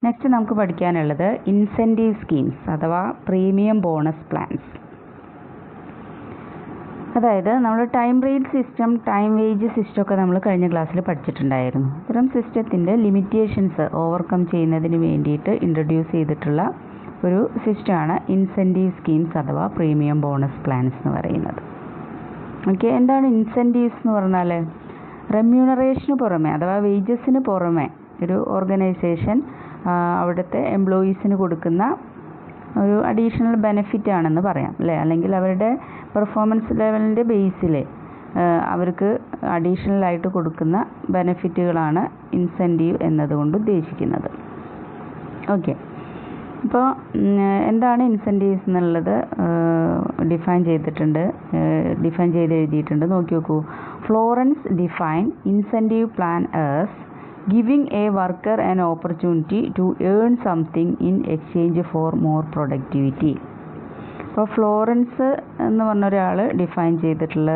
Next നമുക്ക് പഠിക്കാനുള്ളത് incentive schemes അഥവാ പ്രീമിയം ബോണസ് പ്ലാൻസ്. അതായത് നമ്മൾ time rate system, time wage system ഒക്കെ നമ്മൾ കഴിഞ്ഞ ക്ലാസ്സിൽ പഠിച്ചിട്ടുണ്ടായിരുന്നു. ഇത്തരം സിസ്റ്റത്തിൻ്റെ ലിമിറ്റേഷൻസ് ഓവർകം ചെയ്യുന്നതിന് വേണ്ടിയിട്ട് ഇൻട്രൊഡ്യൂസ് ചെയ്തിട്ടുള്ള ഒരു സിസ്റ്റമാണ് ഇൻസെൻറ്റീവ് സ്കീംസ് അഥവാ പ്രീമിയം ബോണസ് പ്ലാൻസ് എന്ന് പറയുന്നത്. ഓക്കെ, എന്താണ് ഇൻസെൻറ്റീവ്സ് എന്ന് പറഞ്ഞാൽ? റെമ്യൂണറേഷന് പുറമെ അഥവാ വേജസിന് പുറമെ ഒരു ഓർഗനൈസേഷൻ അവിടുത്തെ എംപ്ലോയീസിന് കൊടുക്കുന്ന ഒരു അഡീഷണൽ ബെനിഫിറ്റ് ആണെന്ന് പറയാം അല്ലേ, അല്ലെങ്കിൽ അവരുടെ പെർഫോമൻസ് ലെവലിൻ്റെ ബേസിൽ അവർക്ക് അഡീഷണലായിട്ട് കൊടുക്കുന്ന ബെനിഫിറ്റുകളാണ് ഇൻസെൻറ്റീവ് എന്നതുകൊണ്ട് ഉദ്ദേശിക്കുന്നത്. ഓക്കെ, ഇപ്പോൾ എന്താണ് ഇൻസെൻറ്റീവ്സ് എന്നുള്ളത് ഡിഫൈൻ ചെയ്ത് എഴുതിയിട്ടുണ്ട്. നോക്കി നോക്കൂ. Florence define incentive plan as giving a worker an opportunity to earn something in exchange for more productivity. അപ്പോൾ ഫ്ലോറൻസ് എന്ന് പറഞ്ഞ ഒരാൾ ഡിഫൈൻ ചെയ്തിട്ടുള്ള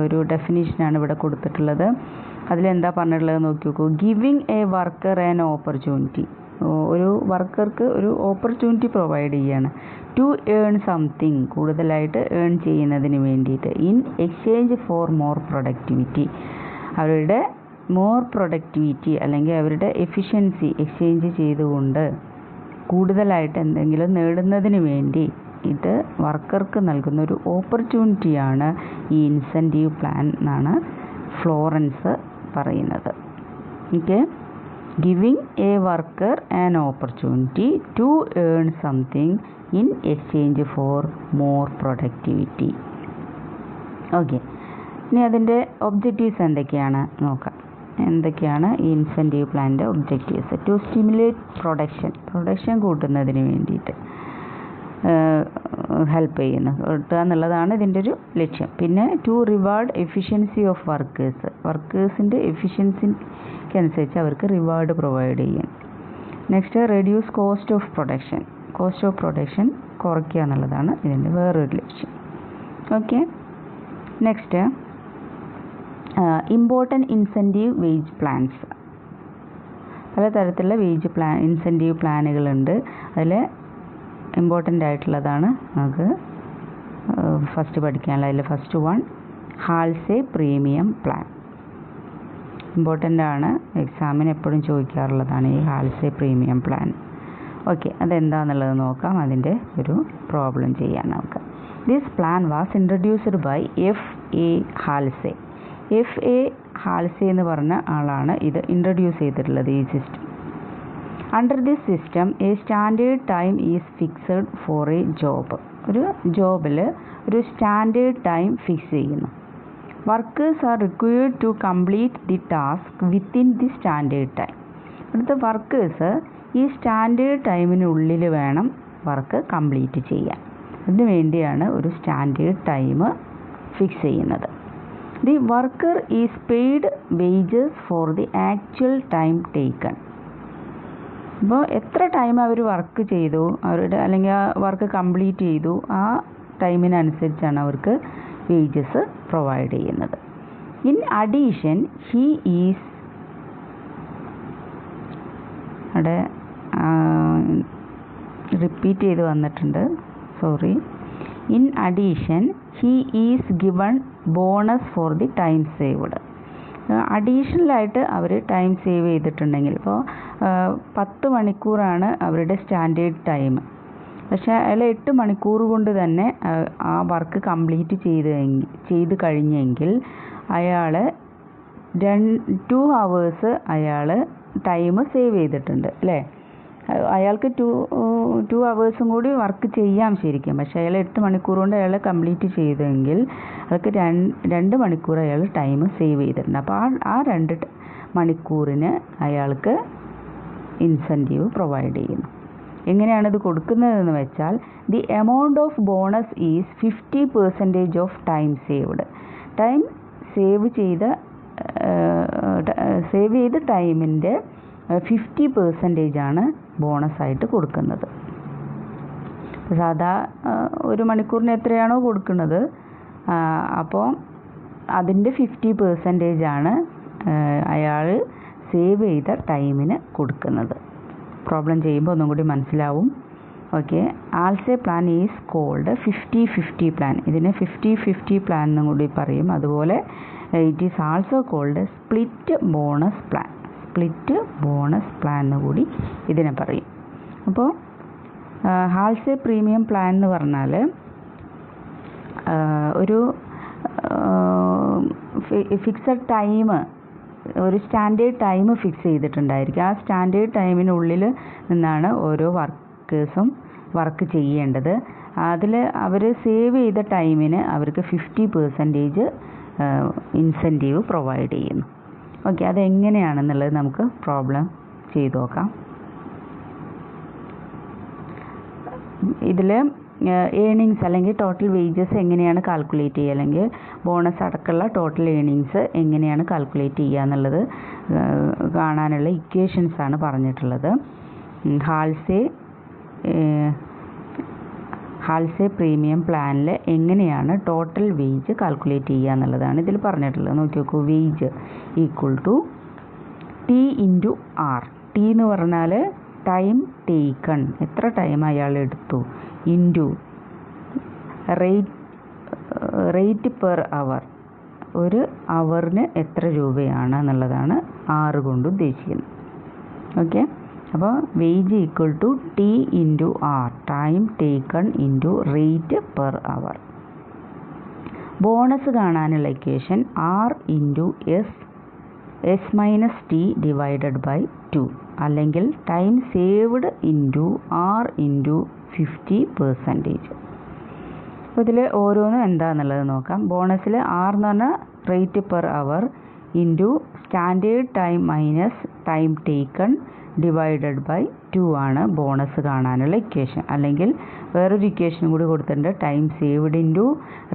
ഒരു ഡെഫിനേഷനാണ് ഇവിടെ കൊടുത്തിട്ടുള്ളത്. അതിലെന്താ പറഞ്ഞിട്ടുള്ളത് നോക്കി നോക്കൂ. Giving a worker an opportunity, ഒരു വർക്കർക്ക് ഒരു ഓപ്പർച്യൂണിറ്റി പ്രൊവൈഡ് ചെയ്യാണ്. ടു ഏൺ സംതിങ്, കൂടുതലായിട്ട് ഏൺ ചെയ്യുന്നതിന് വേണ്ടിയിട്ട്. In exchange for more productivity, അവരുടെ മോർ പ്രൊഡക്ടിവിറ്റി അല്ലെങ്കിൽ അവരുടെ എഫിഷ്യൻസി എക്സ്ചേഞ്ച് ചെയ്തുകൊണ്ട് കൂടുതലായിട്ട് എന്തെങ്കിലും നേടുന്നതിന് വേണ്ടി ഇത് വർക്കർക്ക് നൽകുന്ന ഒരു ഓപ്പർച്യൂണിറ്റിയാണ് ഈ ഇൻസെൻറ്റീവ് പ്ലാൻ എന്നാണ് ഫ്ലോറൻസ് പറയുന്നത്. Okay, giving a worker an opportunity to earn something in exchange for more productivity. Okay, ഇനി അതിൻ്റെ ഒബ്ജക്റ്റീവ്സ് എന്തൊക്കെയാണ് നോക്കാം. എന്തൊക്കെയാണ് ഈ ഇൻസെൻറ്റീവ് പ്ലാനിൻ്റെ ഒബ്ജക്റ്റീവ്സ്? ടു സ്റ്റിമുലേറ്റ് പ്രൊഡക്ഷൻ കൂട്ടുന്നതിന് വേണ്ടിയിട്ട് ഹെൽപ്പ് കിട്ടുക എന്നുള്ളതാണ് ഇതിൻ്റെ ഒരു ലക്ഷ്യം. പിന്നെ ടു റിവാർഡ് എഫിഷ്യൻസി ഓഫ് വർക്കേഴ്സിൻ്റെ എഫിഷ്യൻസിക്കനുസരിച്ച് അവർക്ക് റിവാർഡ് പ്രൊവൈഡ് ചെയ്യും. Next reduce cost of production കുറയ്ക്കുക എന്നുള്ളതാണ് ഇതിൻ്റെ വേറൊരു ലക്ഷ്യം. Okay, next important incentive wage plans. പലതരത്തിലുള്ള ഇൻസെൻറ്റീവ് പ്ലാനുകളുണ്ട്. അതിൽ ഇമ്പോർട്ടൻ്റ് ആയിട്ടുള്ളതാണ് നമുക്ക് ഫസ്റ്റ് പഠിക്കാനുള്ളത്. അതിൽ first one Halsey premium plan. Important ആണ്, എക്സാമിന് എപ്പോഴും ചോദിക്കാറുള്ളതാണ് ഈ ഹാൽസേ പ്രീമിയം പ്ലാൻ. ഓക്കെ, അതെന്താണെന്നുള്ളത് നോക്കാം. അതിൻ്റെ ഒരു പ്രോബ്ലം ചെയ്യാൻ നോക്കാം. This plan was introduced by F.A. Halsey. F.A. Halsey എന്ന് പറഞ്ഞ ആളാണ് ഇത് ഇൻട്രൊഡ്യൂസ് ചെയ്തിട്ടുള്ളത് ഈ system. Under this system a standard time is fixed for a job. ഒരു ജോബിൽ ഒരു സ്റ്റാൻഡേർഡ് ടൈം ഫിക്സ് ചെയ്യുന്നു. Workers are required to complete the task within the standard time. ഇവിടുത്തെ വർക്കേഴ്സ് ഈ സ്റ്റാൻഡേർഡ് ടൈമിനുള്ളിൽ വേണം വർക്ക് കംപ്ലീറ്റ് ചെയ്യാൻ. അതിനു വേണ്ടിയാണ് ഒരു സ്റ്റാൻഡേർഡ് ടൈം ഫിക്സ് ചെയ്യുന്നത്. The worker is paid wages for the actual time taken. അപ്പോൾ എത്ര ടൈം അവർ വർക്ക് ചെയ്തു, അവരുടെ അല്ലെങ്കിൽ ആ വർക്ക് കംപ്ലീറ്റ് ചെയ്തു, ആ ടൈമിനനുസരിച്ചാണ് അവർക്ക് വേജസ് പ്രൊവൈഡ് ചെയ്യുന്നത്. ഇൻ അഡീഷൻ ഹി ഈസ്, അവിടെ റിപ്പീറ്റ് ചെയ്ത് വന്നിട്ടുണ്ട്, sorry. In addition he is given bonus for the time saved. അഡീഷണലായിട്ട് അവർ ടൈം സേവ് ചെയ്തിട്ടുണ്ടെങ്കിൽ, ഇപ്പോൾ 10 മണിക്കൂറാണ് അവരുടെ സ്റ്റാൻഡേർഡ് ടൈം, പക്ഷേ അയാൾ 8 മണിക്കൂർ കൊണ്ട് തന്നെ ആ വർക്ക് കംപ്ലീറ്റ് ചെയ്ത് കഴിഞ്ഞെങ്കിൽ അയാൾ 2 hours അയാൾ ടൈം സേവ് ചെയ്തിട്ടുണ്ട് അല്ലേ. അയാൾക്ക് 2 hours കൂടി വർക്ക് ചെയ്യാം ശരിക്കും, പക്ഷേ അയാൾ 8 മണിക്കൂർ കൊണ്ട് അയാൾ കംപ്ലീറ്റ് ചെയ്തെങ്കിൽ അയാൾക്ക് 2 മണിക്കൂർ അയാൾ ടൈം സേവ് ചെയ്തിട്ടുണ്ട്. അപ്പോൾ ആ 2 മണിക്കൂറിന് അയാൾക്ക് ഇൻസെൻറ്റീവ് പ്രൊവൈഡ് ചെയ്യുന്നു. എങ്ങനെയാണിത് കൊടുക്കുന്നതെന്ന് വെച്ചാൽ the amount of bonus is 50% of time saved. Time save ചെയ്ത ടൈമിൻ്റെ 50% ആണ് ബോണസായിട്ട് കൊടുക്കുന്നത്. സാധാ 1 മണിക്കൂറിന് എത്രയാണോ കൊടുക്കുന്നത്, അപ്പോൾ അതിൻ്റെ 50% ആണ് അയാൾ സേവ് ചെയ്ത ടൈമിന് കൊടുക്കുന്നത്. പ്രോബ്ലം ചെയ്യുമ്പോൾ ഒന്നും കൂടി മനസ്സിലാവും. Okay, Halsey plan is called 50-50 plan. ഇതിനെ 50-50 പ്ലാൻ എന്നും കൂടി പറയും. അതുപോലെ it is also called split bonus plan. Split bonus plan എന്ന് കൂടി ഇതിനെ പറയും. അപ്പോൾ ഹാൾസെ പ്രീമിയം പ്ലാൻ എന്ന് പറഞ്ഞാൽ ഒരു ഫിക്സഡ് ടൈം, ഒരു സ്റ്റാൻഡേർഡ് ടൈം ഫിക്സ് ചെയ്തിട്ടുണ്ടായിരിക്കും. ആ സ്റ്റാൻഡേർഡ് ടൈമിനുള്ളിൽ നിന്നാണ് ഓരോ വർക്കേഴ്സും വർക്ക് ചെയ്യേണ്ടത്. അതിൽ അവർ സേവ് ചെയ്ത ടൈമിന് അവർക്ക് 50% ഇൻസെൻറ്റീവ് പ്രൊവൈഡ് ചെയ്യുന്നു. ഓക്കെ, അതെങ്ങനെയാണെന്നുള്ളത് നമുക്ക് പ്രോബ്ലം ചെയ്ത് നോക്കാം. ഇതിൽ ഏണിങ്സ് അല്ലെങ്കിൽ ടോട്ടൽ വേജസ് എങ്ങനെയാണ് കാൽക്കുലേറ്റ് ചെയ്യുക, അല്ലെങ്കിൽ ബോണസ് അടക്കമുള്ള ടോട്ടൽ ഏണിങ്സ് എങ്ങനെയാണ് കാൽക്കുലേറ്റ് ചെയ്യുക എന്നുള്ളത് കാണാനുള്ള ഇക്വേഷൻസാണ് പറഞ്ഞിട്ടുള്ളത്. ഹാൾസെ പ്രീമിയം പ്ലാനിൽ എങ്ങനെയാണ് ടോട്ടൽ വേജ് കാൽക്കുലേറ്റ് ചെയ്യുക എന്നുള്ളതാണ് ഇതിൽ പറഞ്ഞിട്ടുള്ളത്. നോക്കി നോക്കൂ, wage equal to T into R. T എന്ന് പറഞ്ഞാൽ ടൈം ടേക്കൺ, എത്ര ടൈം അയാൾ എടുത്തു, ഇൻറ്റു റേറ്റ് പെർ അവർ, ഒരു അവറിന് എത്ര രൂപയാണ് എന്നുള്ളതാണ് 6 കൊണ്ട് ഉദ്ദേശിക്കുന്നത്. ഓക്കെ, അപ്പോൾ wage equal to T into R, time taken into rate per hour. Bonus കാണാനുള്ള equation R into S minus T divided by 2, അല്ലെങ്കിൽ time saved into R into 50%. അപ്പോൾ ഇതിൽ ഓരോന്നും എന്താണെന്നുള്ളത് നോക്കാം. ബോണസിൽ ആർ എന്ന് പറഞ്ഞാൽ rate per hour into standard time minus time taken divided by 2 ആണ് ബോണസ് കാണാനുള്ള ഇക്വേഷൻ. അല്ലെങ്കിൽ വേറൊരു ഇക്വേഷൻ കൂടി കൊടുത്തിട്ടുണ്ട്, time saved into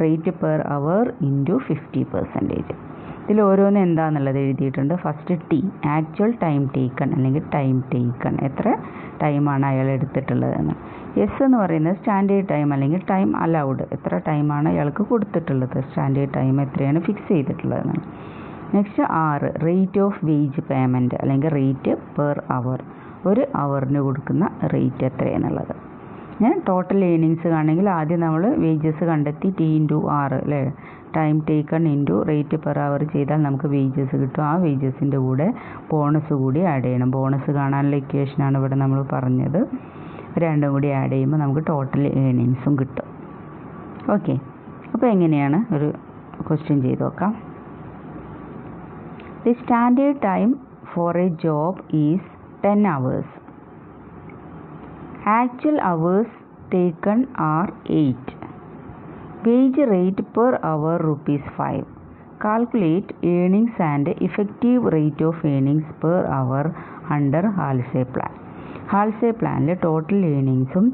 rate per hour into 50%. ഇതിൽ ഓരോന്ന് എന്താണെന്നുള്ളത് എഴുതിയിട്ടുണ്ട്. First T, actual time taken അല്ലെങ്കിൽ ടൈം ടേക്കൺ, എത്ര ടൈമാണ് അയാൾ എടുത്തിട്ടുള്ളതെന്ന്. എസ് എന്ന് പറയുന്നത് സ്റ്റാൻഡേർഡ് ടൈം അല്ലെങ്കിൽ ടൈം അലൗഡ്, എത്ര ടൈമാണ് അയാൾക്ക് കൊടുത്തിട്ടുള്ളത്, സ്റ്റാൻഡേർഡ് ടൈം എത്രയാണ് ഫിക്സ് ചെയ്തിട്ടുള്ളതെന്നാണ്. നെക്സ്റ്റ് ആറ്, റേറ്റ് ഓഫ് വേജ് പേയ്മെൻറ്റ് അല്ലെങ്കിൽ റേറ്റ് പെർ അവർ, ഒരു അവറിന് കൊടുക്കുന്ന റേറ്റ് എത്രയെന്നുള്ളത്. ടോട്ടൽ ഏണിങ്സ് കാണണമെങ്കിൽ ആദ്യം നമ്മൾ വേജസ് കണ്ടെത്തി ടി ഇൻറ്റു ആറ് അല്ലേ, time taken into rate per അവർ ചെയ്താൽ നമുക്ക് വേജസ് കിട്ടും. ആ വേജസിൻ്റെ കൂടെ ബോണസ് കൂടി ആഡ് ചെയ്യണം. ബോണസ് കാണാനുള്ള ഇക്വേഷനാണ് ഇവിടെ നമ്മൾ പറഞ്ഞത്. രണ്ടും കൂടി ആഡ് ചെയ്യുമ്പോൾ നമുക്ക് ടോട്ടൽ ഏണിങ്സും കിട്ടും. ഓക്കെ, അപ്പോൾ എങ്ങനെയാണ് ഒരു ക്വസ്റ്റ്യൻ ചെയ്ത് നോക്കാം. The standard time for a job is 10 hours. Actual hours taken are 8. Wage rate per hour ₹5. Calculate earnings and effective rate of earnings per hour under Halsey plan. Halsey പ്ലാനിൽ total ഏണിങ്സും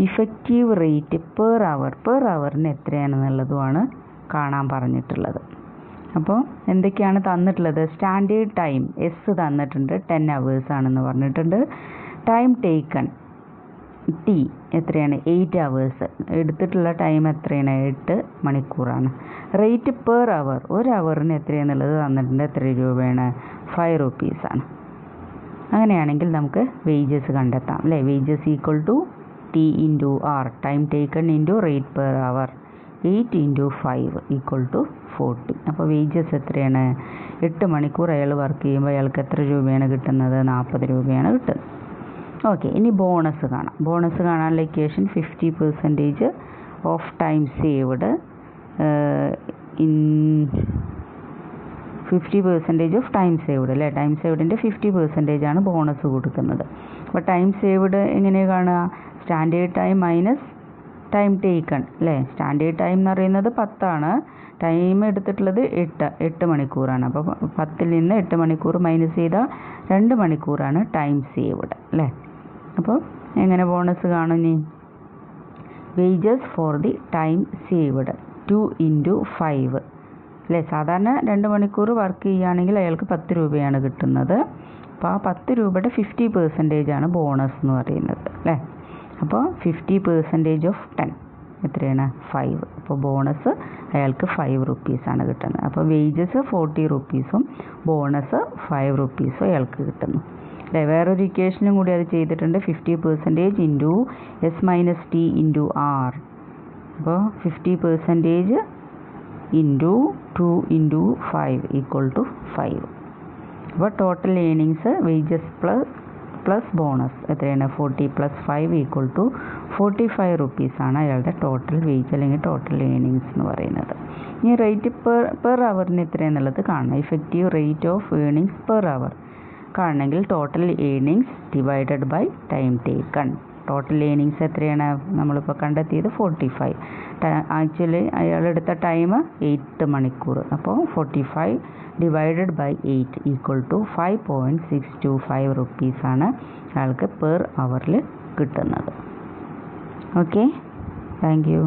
effective rate per അവറിന് എത്രയാണെന്നുള്ളതുമാണ് കാണാൻ പറഞ്ഞിട്ടുള്ളത്. അപ്പോൾ എന്തൊക്കെയാണ് തന്നിട്ടുള്ളത്? Standard time S തന്നിട്ടുണ്ട്, 10 hours ആണെന്ന് പറഞ്ഞിട്ടുണ്ട്. Time taken T എത്രയാണ്? 8 hours. എടുത്തിട്ടുള്ള ടൈം എത്രയാണ്? 8 മണിക്കൂറാണ്. റേറ്റ് പെർ അവർ, ഒരു അവറിന് എത്രയാണെന്നുള്ളത് തന്നിട്ടുണ്ട്. എത്ര രൂപയാണ്? 5 rupees ആണ്. അങ്ങനെയാണെങ്കിൽ നമുക്ക് വേജസ് കണ്ടെത്താം അല്ലേ. Wages equal to T into R, time taken into rate per hour, 8 × 5 equal to 40. അപ്പോൾ വേജസ് എത്രയാണ്? 8 മണിക്കൂർ അയാൾ വർക്ക് ചെയ്യുമ്പോൾ അയാൾക്ക് എത്ര രൂപയാണ് കിട്ടുന്നത്? 40 രൂപയാണ് കിട്ടുന്നത്. ഓക്കെ, ഇനി ബോണസ് കാണാം. ബോണസ് കാണാനുള്ള equation 50% of time saved 50% of time saved അല്ലേ. ടൈം സേവ്ഡിൻ്റെ 50% ആണ് ബോണസ് കൊടുക്കുന്നത്. അപ്പോൾ ടൈം സേവ്ഡ് എങ്ങനെ കാണുക? Standard time minus time taken അല്ലേ. സ്റ്റാൻഡേർഡ് ടൈം എന്ന് പറയുന്നത് 10 ആണ്, ടൈം എടുത്തിട്ടുള്ളത് 8 മണിക്കൂറാണ്. അപ്പോൾ 10ൽ നിന്ന് 8 മണിക്കൂർ മൈനസ് ചെയ്താൽ 2 മണിക്കൂറാണ് ടൈം സേവ്ഡ് അല്ലേ. അപ്പോൾ എങ്ങനെ ബോണസ് കാണും? ഇനി wages for the time saved 2 × 5 അല്ലേ. സാധാരണ 2 മണിക്കൂർ വർക്ക് ചെയ്യുകയാണെങ്കിൽ അയാൾക്ക് 10 രൂപയാണ് കിട്ടുന്നത്. അപ്പോൾ ആ 10 രൂപയുടെ 50% ആണ് ബോണസ് എന്ന് പറയുന്നത് അല്ലേ. അപ്പോൾ 50% ഓഫ് 10 എത്രയാണ്? 5. അപ്പോൾ ബോണസ് അയാൾക്ക് 5 rupees ആണ് കിട്ടുന്നത്. അപ്പോൾ വേജസ് 40 rupees ബോണസ് 5 rupees അയാൾക്ക് കിട്ടുന്നു. അല്ലേ? വേറൊരു ഇക്വേഷനും കൂടി അത് ചെയ്തിട്ടുണ്ട്. 50% into S minus T into R. അപ്പോൾ 50% ഇൻറ്റു 2 ഇൻറ്റു 5 ഈക്വൽ ടു 5. അപ്പോൾ total earnings wages plus bonus എത്രയാണ്? 40 + 5 ഈക്വൽ ടു 45 റുപ്പീസാണ് അയാളുടെ ടോട്ടൽ വേജ് അല്ലെങ്കിൽ ടോട്ടൽ ഏണിങ്സ് എന്ന് പറയുന്നത്. ഇനി റേറ്റ് പെർ അവറിന് എത്രയാണെന്നുള്ളത് കാണണം. Effective rate of earnings per hour കാണണമെങ്കിൽ total earnings divided by time taken. Total earnings എത്രയാണ്? നമ്മളിപ്പോൾ കണ്ടെത്തിയത് 45. ആക്ച്വലി അയാളെടുത്ത ടൈം 8 മണിക്കൂർ. അപ്പോൾ 45 ഡിവൈഡഡ് ബൈ 8 ഈക്വൽ ടു 5.625 റുപ്പീസാണ് അയാൾക്ക് പെർ അവറിൽ കിട്ടുന്നത്. Okay, thank you.